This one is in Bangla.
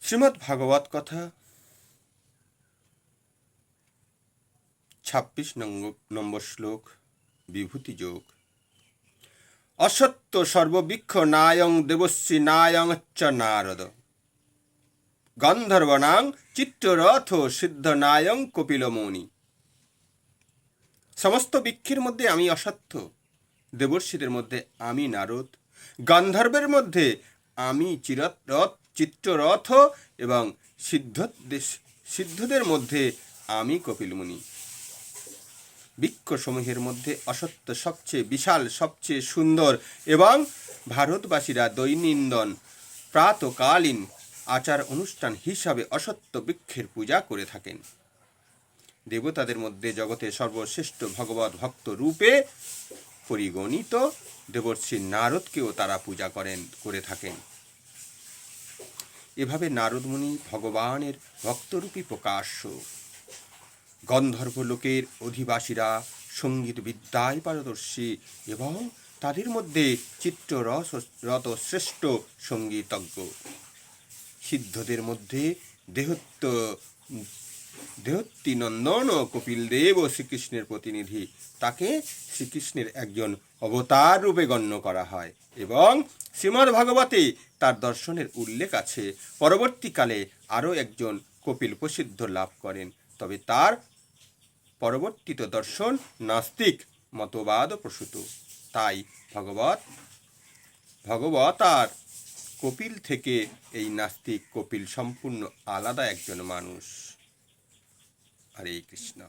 শ্রীমদ্ ভাগবত কথা ২৬ নম্বর শ্লোক। বিভূতি যোগ। অসত্য সর্ববৃক্ষ নায়ং দেবশ্রী নায়ং চ নারদ গন্ধর্বনাং চিত্ররথ সিদ্ধ নায়ং কপিলমুনি। সমস্ত বৃক্ষের মধ্যে আমি অসত্য, দেবর্ষীদের মধ্যে আমি নারদ, গন্ধর্বের মধ্যে আমি চিত্ররথ এবং সিদ্ধদের মধ্যে আমি কপিলমুনি। বৃক্ষসমূহের মধ্যে অসত্য সবচেয়ে বিশাল, সবচেয়ে সুন্দর এবং ভারতবাসীরা দৈনন্দিন প্রাতকালীন আচার অনুষ্ঠান হিসাবে অসত্য বৃক্ষের পূজা করে থাকেন। দেবতাদের মধ্যে জগতে সর্বশ্রেষ্ঠ ভগবত ভক্ত রূপে পরিগণিত দেবর্ষী নারদকেও তারা পূজা করে থাকেন। এভাবে নারদমুনি ভগবানের ভক্তরূপী প্রকাশ্য। গন্ধর্ব লোকের অধিবাসীরা সঙ্গীত বিদ্যায় পারদর্শী এবং তাদের মধ্যে চিত্ররথ শ্রেষ্ঠ সঙ্গীতজ্ঞ। সিদ্ধদের মধ্যে দেহত্তিনন্দন ও কপিল দেব শ্রীকৃষ্ণের প্রতিনিধি। তাকে শ্রীকৃষ্ণের একজন অবতার রূপে গণ্য করা হয় এবং শ্রীমদ্ ভাগবতে তার দর্শনের উল্লেখ আছে। পরবর্তীকালে আরও একজন কপিল প্রসিদ্ধ লাভ করেন, তবে তার পরবর্তীত দর্শন নাস্তিক মতবাদ প্রসূত। তাই ভগবত আর কপিল থেকে এই নাস্তিক কপিল সম্পূর্ণ আলাদা একজন মানুষ। হরে কৃষ্ণ।